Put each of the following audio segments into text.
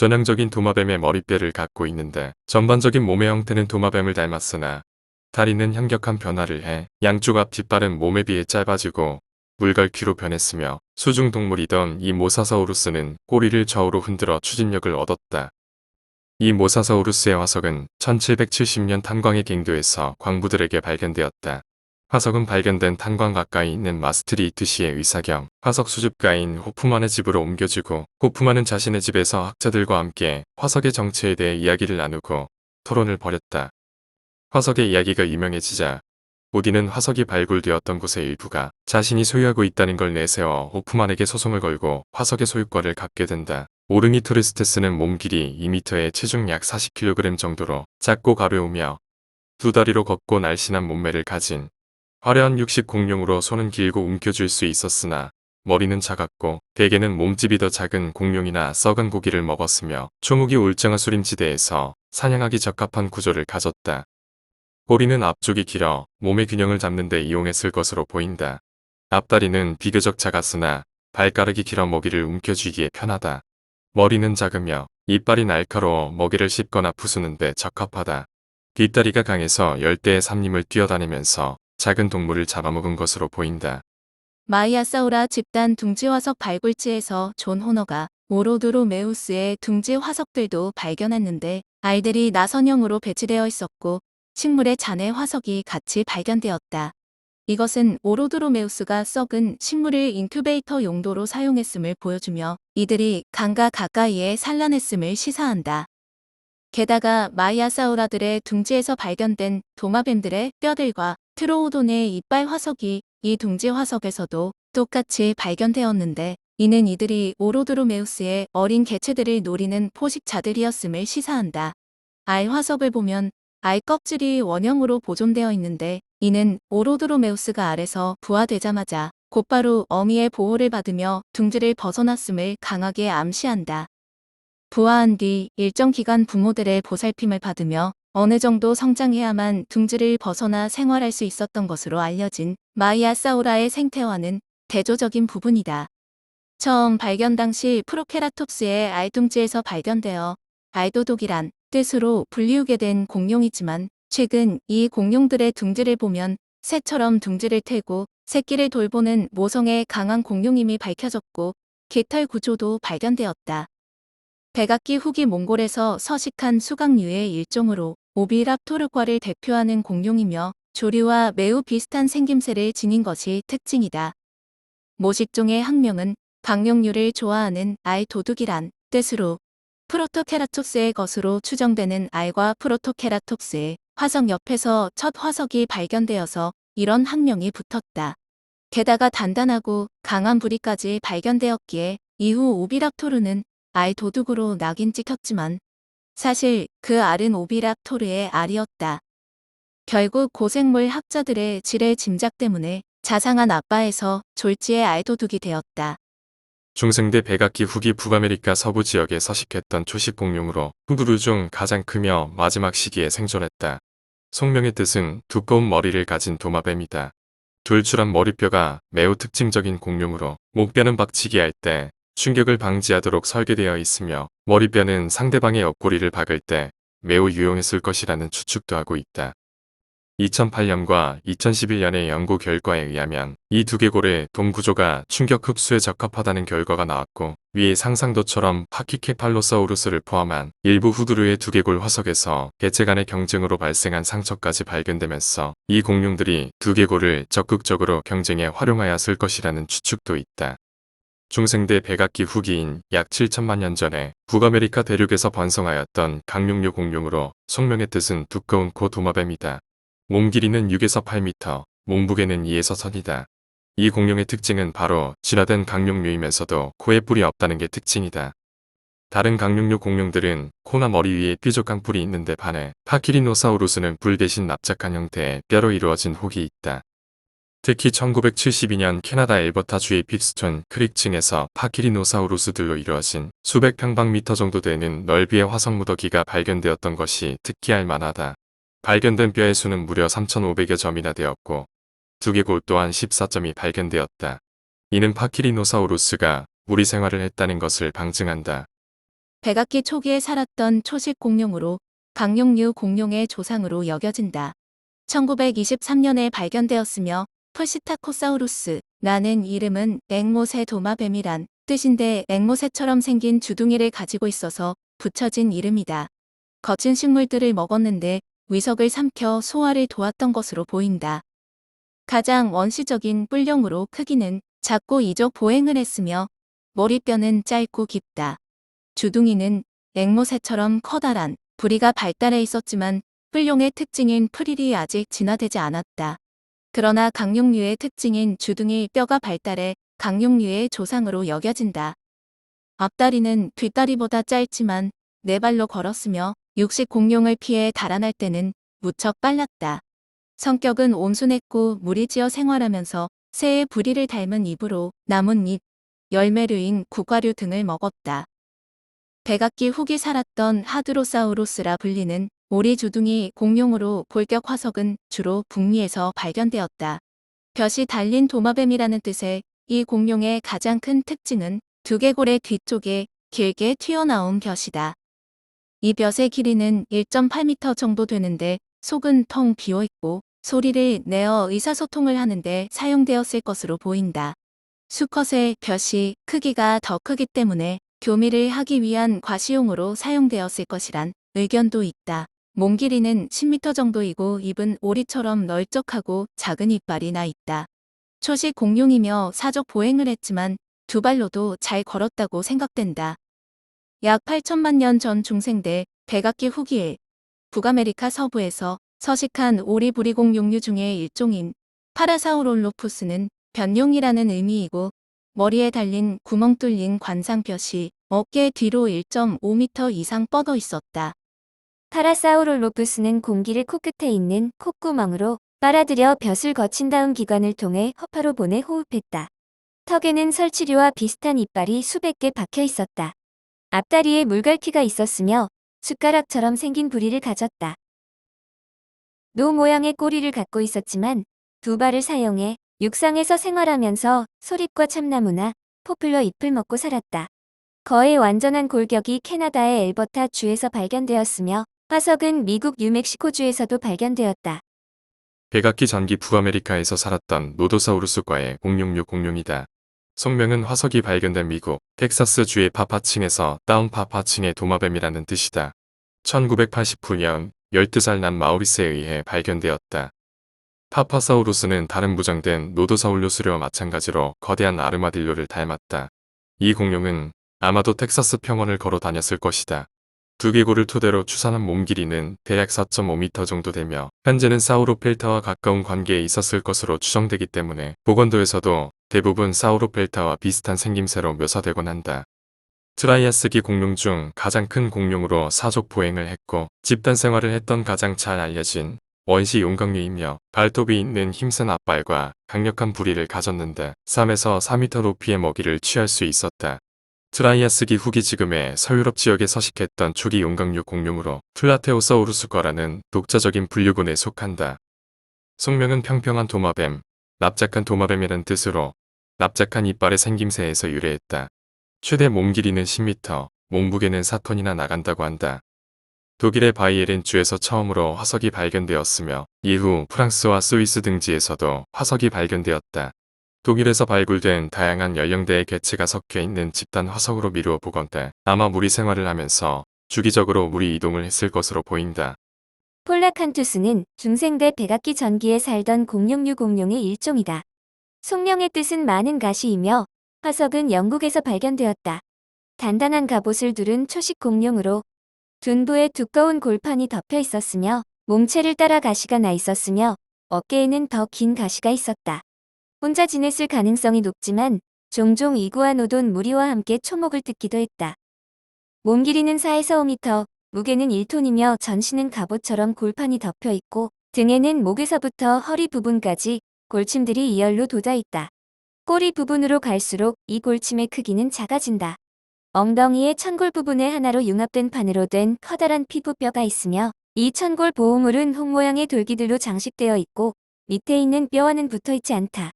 전형적인 도마뱀의 머리뼈를 갖고 있는데 전반적인 몸의 형태는 도마뱀을 닮았으나 다리는 현격한 변화를 해 양쪽 앞 뒷발은 몸에 비해 짧아지고 물갈퀴로 변했으며 수중동물이던 이 모사사우루스는 꼬리를 좌우로 흔들어 추진력을 얻었다. 이 모사사우루스의 화석은 1770년 탄광의 갱도에서 광부들에게 발견되었다. 화석은 발견된 탄광 가까이 있는 마스트리히트시의 의사경 화석 수집가인 호프만의 집으로 옮겨지고 호프만은 자신의 집에서 학자들과 함께 화석의 정체에 대해 이야기를 나누고 토론을 벌였다. 화석의 이야기가 유명해지자 오디는 화석이 발굴되었던 곳의 일부가 자신이 소유하고 있다는 걸 내세워 호프만에게 소송을 걸고 화석의 소유권을 갖게 된다. 오르니토리스테스는 몸 길이 2m에 체중 약 40kg 정도로 작고 가벼우며 두 다리로 걷고 날씬한 몸매를 가진 화려한 육식 공룡으로 손은 길고 움켜쥘 수 있었으나 머리는 작았고 대개는 몸집이 더 작은 공룡이나 썩은 고기를 먹었으며 초목이 울창한 수림지대에서 사냥하기 적합한 구조를 가졌다. 꼬리는 앞쪽이 길어 몸의 균형을 잡는 데 이용했을 것으로 보인다. 앞다리는 비교적 작았으나 발가락이 길어 먹이를 움켜쥐기에 편하다. 머리는 작으며 이빨이 날카로워 먹이를 씹거나 부수는 데 적합하다. 뒷다리가 강해서 열대의 삼림을 뛰어다니면서 작은 동물을 잡아먹은 것으로 보인다. 마이아사우라 집단 둥지 화석 발굴지에서 존 호너가 오로드로메우스의 둥지 화석들도 발견했는데 알들이 나선형으로 배치되어 있었고 식물의 잔해 화석이 같이 발견되었다. 이것은 오로드로메우스가 썩은 식물을 인큐베이터 용도로 사용했음을 보여주며 이들이 강가 가까이에 산란했음을 시사한다. 게다가 마이아사우라들의 둥지에서 발견된 도마뱀들의 뼈들과 트로오돈의 이빨 화석이 이 둥지 화석에서도 똑같이 발견되었는데 이는 이들이 오로드로메우스의 어린 개체들을 노리는 포식자들이었음을 시사한다. 알 화석을 보면 알 껍질이 원형으로 보존되어 있는데 이는 오로드로메우스가 알에서 부화되자마자 곧바로 어미의 보호를 받으며 둥지를 벗어났음을 강하게 암시한다. 부화한 뒤 일정 기간 부모들의 보살핌을 받으며 어느 정도 성장해야만 둥지를 벗어나 생활할 수 있었던 것으로 알려진 마이아사우라의 생태화는 대조적인 부분이다. 처음 발견 당시 프로케라톱스의 알둥지에서 발견되어 알도독이란 뜻으로 불리우게 된 공룡이지만 최근 이 공룡들의 둥지를 보면 새처럼 둥지를 트고 새끼를 돌보는 모성의 강한 공룡임이 밝혀졌고 깃털 구조도 발견되었다. 백악기 후기 몽골에서 서식한 수각류의 일종으로 오비랍토르과를 대표하는 공룡이며 조류와 매우 비슷한 생김새를 지닌 것이 특징이다. 모식종의 학명은 강룡류를 좋아하는 알 도둑이란 뜻으로 프로토케라톱스의 것으로 추정되는 알과 프로토케라톱스의 화석 옆에서 첫 화석이 발견되어서 이런 학명이 붙었다. 게다가 단단하고 강한 부리까지 발견되었기에 이후 오비랍토르는 알 도둑으로 낙인 찍혔지만 사실 그 알은 오비랍토르의 알이었다. 결국 고생물 학자들의 지뢰 짐작 때문에 자상한 아빠에서 졸지의 알 도둑이 되었다. 중생대 백악기 후기 북아메리카 서부 지역에 서식했던 초식 공룡으로 후두루 중 가장 크며 마지막 시기에 생존했다. 속명의 뜻은 두꺼운 머리를 가진 도마뱀이다. 돌출한 머리뼈가 매우 특징적인 공룡으로 목뼈는 박치기 할 때 충격을 방지하도록 설계되어 있으며 머리뼈는 상대방의 옆구리를 박을 때 매우 유용했을 것이라는 추측도 하고 있다. 2008년과 2011년의 연구 결과에 의하면 이 두개골의 동구조가 충격 흡수에 적합하다는 결과가 나왔고 위의 상상도처럼 파키케팔로사우루스를 포함한 일부 후두루의 두개골 화석에서 개체 간의 경쟁으로 발생한 상처까지 발견되면서 이 공룡들이 두개골을 적극적으로 경쟁에 활용하였을 것이라는 추측도 있다. 중생대 백악기 후기인 약 7천만 년 전에 북아메리카 대륙에서 번성하였던 강룡류 공룡으로 속명의 뜻은 두꺼운 코 도마뱀이다. 몸 길이는 6에서 8m, 몸무게는 2에서 3이다. 이 공룡의 특징은 바로 진화된 강룡류이면서도 코에 뿔이 없다는 게 특징이다. 다른 강룡류 공룡들은 코나 머리 위에 뾰족한 뿔이 있는데 반해 파키리노사우루스는 뿔 대신 납작한 형태의 뼈로 이루어진 혹이 있다. 특히 1972년 캐나다 엘버타주의 픽스톤 크릭층에서 파키리노사우루스들로 이루어진 수백 평방미터 정도 되는 넓이의 화석 무더기가 발견되었던 것이 특기할 만하다. 발견된 뼈의 수는 무려 3,500여 점이나 되었고 두개골 또한 14점이 발견되었다. 이는 파키리노사우루스가 무리 생활을 했다는 것을 방증한다. 백악기 초기에 살았던 초식 공룡으로 강룡류 공룡의 조상으로 여겨진다. 1923년에 발견되었으며 펄시타코사우루스라는 이름은 앵모새 도마뱀이란 뜻인데 앵모새처럼 생긴 주둥이를 가지고 있어서 붙여진 이름이다. 거친 식물들을 먹었는데 위석을 삼켜 소화를 도왔던 것으로 보인다. 가장 원시적인 뿔룡으로 크기는 작고 이족 보행을 했으며 머리뼈는 짧고 깊다. 주둥이는 앵모새처럼 커다란 부리가 발달해 있었지만 뿔룡의 특징인 프릴이 아직 진화되지 않았다. 그러나 강룡류의 특징인 주둥이 뼈가 발달해 강룡류의 조상으로 여겨진다. 앞다리는 뒷다리보다 짧지만 네 발로 걸었으며 육식 공룡을 피해 달아날 때는 무척 빨랐다. 성격은 온순했고 무리지어 생활하면서 새의 부리를 닮은 입으로 나뭇잎, 열매류인 구과류 등을 먹었다. 백악기 후기 살았던 하드로사우루스라 불리는 오리 주둥이 공룡으로 골격 화석은 주로 북미에서 발견되었다. 벼이 달린 도마뱀이라는 뜻의 이 공룡의 가장 큰 특징은 두개골의 뒤쪽에 길게 튀어나온 벼이다. 이 벼의 길이는 1.8m 정도 되는데 속은 텅 비어있고 소리를 내어 의사소통을 하는데 사용되었을 것으로 보인다. 수컷의 벼이 크기가 더 크기 때문에 교미를 하기 위한 과시용으로 사용되었을 것이란 의견도 있다. 몸 길이는 10m 정도이고 입은 오리처럼 널쩍하고 작은 이빨이 나 있다. 초식 공룡이며 사족 보행을 했지만 두 발로도 잘 걸었다고 생각된다. 약 8천만 년 전 중생대 백악기 후기에 북아메리카 서부에서 서식한 오리부리공룡류 중의 일종인 파라사우롤로푸스는 변용이라는 의미이고 머리에 달린 구멍 뚫린 관상뼈이 어깨 뒤로 1.5m 이상 뻗어 있었다. 파라사우롤로푸스는 공기를 코끝에 있는 콧구멍으로 빨아들여 벼슬 거친 다음 기관을 통해 허파로 보내 호흡했다. 턱에는 설치류와 비슷한 이빨이 수백 개 박혀 있었다. 앞다리에 물갈퀴가 있었으며 숟가락처럼 생긴 부리를 가졌다. 노 모양의 꼬리를 갖고 있었지만 두 발을 사용해 육상에서 생활하면서 소립과 참나무나 포플러 잎을 먹고 살았다. 거의 완전한 골격이 캐나다의 엘버타 주에서 발견되었으며 화석은 미국 뉴멕시코주에서도 발견되었다. 백악기 전기 북아메리카에서 살았던 노도사우루스과의 공룡류 공룡이다. 속명은 화석이 발견된 미국 텍사스주의 파파층에서 따온 파파층의 도마뱀이라는 뜻이다. 1989년 12살 난 마우리스에 의해 발견되었다. 파파사우루스는 다른 무장된 노도사울루스류와 마찬가지로 거대한 아르마딜로를 닮았다. 이 공룡은 아마도 텍사스 평원을 걸어 다녔을 것이다. 두개골을 토대로 추산한 몸 길이는 대략 4.5m 정도 되며 현재는 사우로펠타와 가까운 관계에 있었을 것으로 추정되기 때문에 보건도에서도 대부분 사우로펠타와 비슷한 생김새로 묘사되곤 한다. 트라이아스기 공룡 중 가장 큰 공룡으로 사족 보행을 했고 집단 생활을 했던 가장 잘 알려진 원시 용광류이며 발톱이 있는 힘센 앞발과 강력한 부리를 가졌는데 3에서 4m 높이의 먹이를 취할 수 있었다. 트라이아스기 후기 지금의 서유럽 지역에 서식했던 초기 용광류 공룡으로 플라테오사우루스과라는 독자적인 분류군에 속한다. 속명은 평평한 도마뱀, 납작한 도마뱀이라는 뜻으로 납작한 이빨의 생김새에서 유래했다. 최대 몸 길이는 10m, 몸무게는 4톤이나 나간다고 한다. 독일의 바이에른 주에서 처음으로 화석이 발견되었으며 이후 프랑스와 스위스 등지에서도 화석이 발견되었다. 독일에서 발굴된 다양한 연령대의 개체가 섞여 있는 집단 화석으로 미루어 보건대 아마 무리 생활을 하면서 주기적으로 무리 이동을 했을 것으로 보인다. 폴라칸투스는 중생대 백악기 전기에 살던 공룡류 공룡의 일종이다. 속령의 뜻은 많은 가시이며 화석은 영국에서 발견되었다. 단단한 갑옷을 두른 초식 공룡으로 둔부에 두꺼운 골판이 덮여 있었으며 몸체를 따라 가시가 나 있었으며 어깨에는 더 긴 가시가 있었다. 혼자 지냈을 가능성이 높지만 종종 이구아노돈 무리와 함께 초목을 뜯기도 했다. 몸 길이는 4에서 5m, 무게는 1톤이며 전신은 갑옷처럼 골판이 덮여 있고 등에는 목에서부터 허리 부분까지 골침들이 이열로 돋아 있다. 꼬리 부분으로 갈수록 이 골침의 크기는 작아진다. 엉덩이의 천골 부분에 하나로 융합된 판으로 된 커다란 피부뼈가 있으며 이 천골 보호물은 홍 모양의 돌기들로 장식되어 있고 밑에 있는 뼈와는 붙어 있지 않다.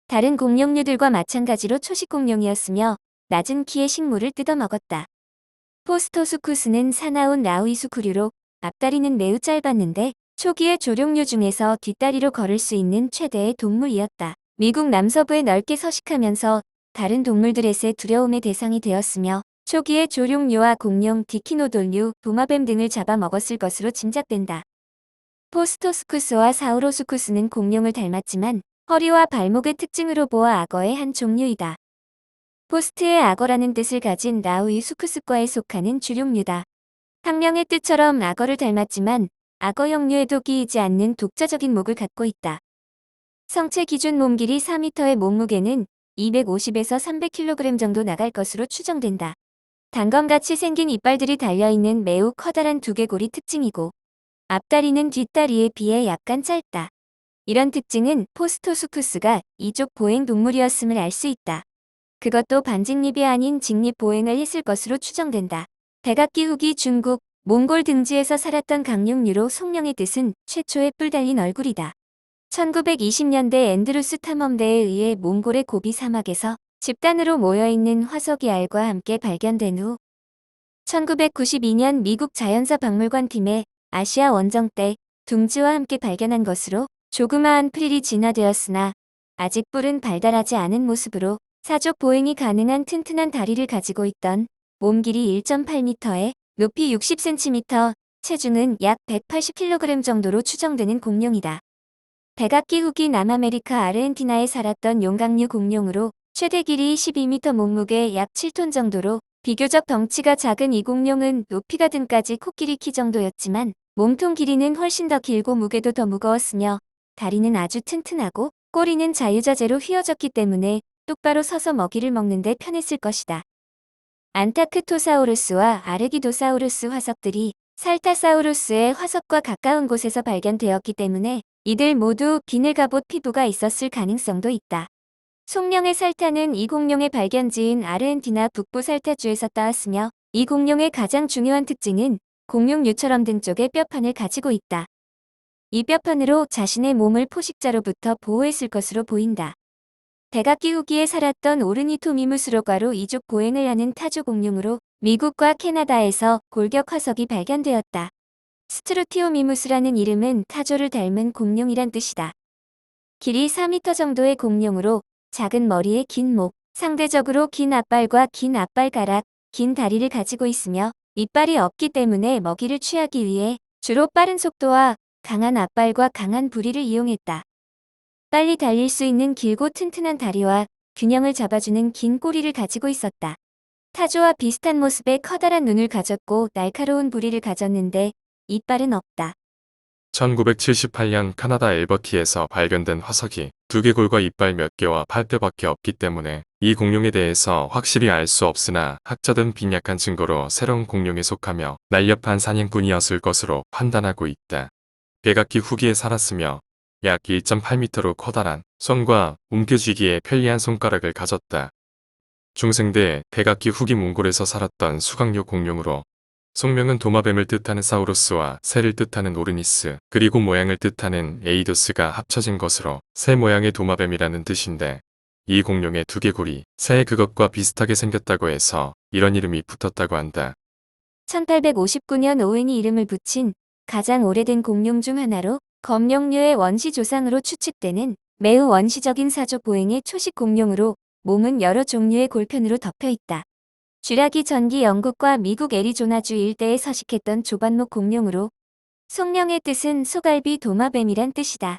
다른 공룡류들과 마찬가지로 초식 공룡이었으며 낮은 키의 식물을 뜯어먹었다. 포스토수쿠스는 사나운 라우이수쿠류로 앞다리는 매우 짧았는데 초기의 조룡류 중에서 뒷다리로 걸을 수 있는 최대의 동물이었다. 미국 남서부에 넓게 서식하면서 다른 동물들에게 두려움의 대상이 되었으며 초기의 조룡류와 공룡, 디키노돌류, 도마뱀 등을 잡아먹었을 것으로 짐작된다. 포스토스쿠스와 사우로수쿠스는 공룡을 닮았지만 허리와 발목의 특징으로 보아 악어의 한 종류이다. 포스트의 악어라는 뜻을 가진 라우이 수쿠스과에 속하는 주룡류다. 학명의 뜻처럼 악어를 닮았지만 악어 형류에도 끼이지 않는 독자적인 목을 갖고 있다. 성체 기준 몸길이 4m의 몸무게는 250에서 300kg 정도 나갈 것으로 추정된다. 단검같이 생긴 이빨들이 달려있는 매우 커다란 두개골이 특징이고 앞다리는 뒷다리에 비해 약간 짧다. 이런 특징은 포스토수쿠스가 이족 보행 동물이었음을 알 수 있다. 그것도 반직립이 아닌 직립 보행을 했을 것으로 추정된다. 백악기 후기 중국, 몽골 등지에서 살았던 강룡류로 송령의 뜻은 최초의 뿔 달린 얼굴이다. 1920년대 앤드루스 탐험대에 의해 몽골의 고비 사막에서 집단으로 모여있는 화석이 알과 함께 발견된 후 1992년 미국 자연사 박물관 팀의 아시아 원정 때 둥지와 함께 발견한 것으로 조그마한 프릴이 진화되었으나 아직 뿔은 발달하지 않은 모습으로 사족 보행이 가능한 튼튼한 다리를 가지고 있던 몸 길이 1.8m에 높이 60cm, 체중은 약 180kg 정도로 추정되는 공룡이다. 백악기 후기 남아메리카 아르헨티나에 살았던 용각류 공룡으로 최대 길이 12m, 몸무게 약 7톤 정도로 비교적 덩치가 작은 이 공룡은 높이가 등까지 코끼리 키 정도였지만 몸통 길이는 훨씬 더 길고 무게도 더 무거웠으며 다리는 아주 튼튼하고 꼬리는 자유자재로 휘어졌기 때문에 똑바로 서서 먹이를 먹는 데 편했을 것이다. 안타크토사우루스와 아르기도사우루스 화석들이 살타사우루스의 화석과 가까운 곳에서 발견되었기 때문에 이들 모두 비늘갑옷 피부가 있었을 가능성도 있다. 송령의 살타는 이 공룡의 발견지인 아르헨티나 북부 살타주에서 따왔으며 이 공룡의 가장 중요한 특징은 공룡류처럼 등 쪽에 뼈판을 가지고 있다. 이 뼈판으로 자신의 몸을 포식자로부터 보호했을 것으로 보인다. 백악기 후기에 살았던 오르니토미무스로과로 이족 보행을 하는 타조 공룡으로 미국과 캐나다에서 골격 화석이 발견되었다. 스트루티오미무스라는 이름은 타조를 닮은 공룡이란 뜻이다. 길이 4m 정도의 공룡으로 작은 머리에 긴 목, 상대적으로 긴 앞발과 긴 앞발가락, 긴 다리를 가지고 있으며 이빨이 없기 때문에 먹이를 취하기 위해 주로 빠른 속도와 강한 앞발과 강한 부리를 이용했다. 빨리 달릴 수 있는 길고 튼튼한 다리와 균형을 잡아주는 긴 꼬리를 가지고 있었다. 타조와 비슷한 모습의 커다란 눈을 가졌고 날카로운 부리를 가졌는데 이빨은 없다. 1978년 카나다 엘버티에서 발견된 화석이 두개골과 이빨 몇 개와 팔뼈밖에 없기 때문에 이 공룡에 대해서 확실히 알 수 없으나 학자들은 빈약한 증거로 새로운 공룡에 속하며 날렵한 사냥꾼이었을 것으로 판단하고 있다. 백악기 후기에 살았으며 약 1.8m로 커다란 손과 움켜쥐기에 편리한 손가락을 가졌다. 중생대 백악기 후기 몽골에서 살았던 수각류 공룡으로 속명은 도마뱀을 뜻하는 사우루스와 새를 뜻하는 오르니스, 그리고 모양을 뜻하는 에이도스가 합쳐진 것으로 새 모양의 도마뱀이라는 뜻인데 이 공룡의 두개골이 새의 그것과 비슷하게 생겼다고 해서 이런 이름이 붙었다고 한다. 1859년 오웬이 이름을 붙인 가장 오래된 공룡 중 하나로 검룡류의 원시 조상으로 추측되는 매우 원시적인 사족 보행의 초식 공룡으로 몸은 여러 종류의 골편으로 덮여 있다. 쥐라기 전기 영국과 미국 애리조나주 일대에 서식했던 조반목 공룡으로 송령의 뜻은 소갈비 도마뱀이란 뜻이다.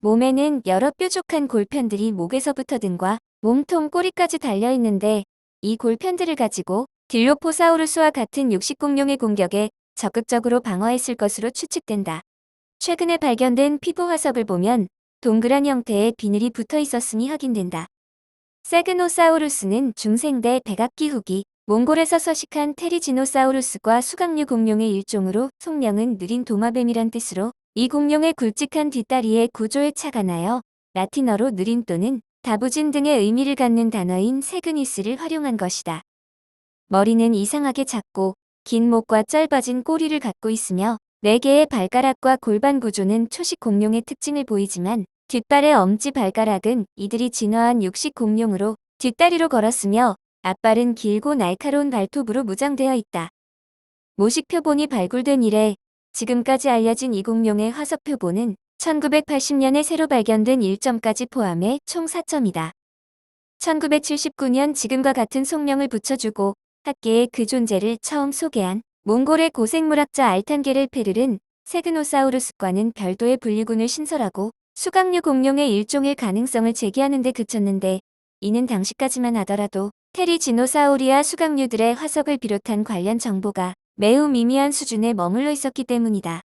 몸에는 여러 뾰족한 골편들이 목에서부터 등과 몸통 꼬리까지 달려있는데 이 골편들을 가지고 딜로포사우루스와 같은 육식공룡의 공격에 적극적으로 방어했을 것으로 추측된다. 최근에 발견된 피부 화석을 보면 동그란 형태의 비늘이 붙어 있었음이 확인된다. 세그노사우루스는 중생대 백악기 후기 몽골에서 서식한 테리지노사우루스과 수각류 공룡의 일종으로 송령은 느린 도마뱀이란 뜻으로 이 공룡의 굵직한 뒷다리에 구조에 차가 나여 라틴어로 느린 또는 다부진 등의 의미를 갖는 단어인 세그니스를 활용한 것이다. 머리는 이상하게 작고 긴 목과 짧아진 꼬리를 갖고 있으며 4개의 발가락과 골반 구조는 초식 공룡의 특징을 보이지만 뒷발의 엄지 발가락은 이들이 진화한 육식 공룡으로 뒷다리로 걸었으며 앞발은 길고 날카로운 발톱으로 무장되어 있다. 모식 표본이 발굴된 이래 지금까지 알려진 이 공룡의 화석 표본은 1980년에 새로 발견된 1점까지 포함해 총 4점이다. 1979년 지금과 같은 속명을 붙여주고 학계에 그 존재를 처음 소개한 몽골의 고생물학자 알탄게렐페르는 세그노사우루스과는 별도의 분류군을 신설하고 수강류 공룡의 일종일 가능성을 제기하는 데 그쳤는데, 이는 당시까지만 하더라도 테리지노사우리아 수강류들의 화석을 비롯한 관련 정보가 매우 미미한 수준에 머물러 있었기 때문이다.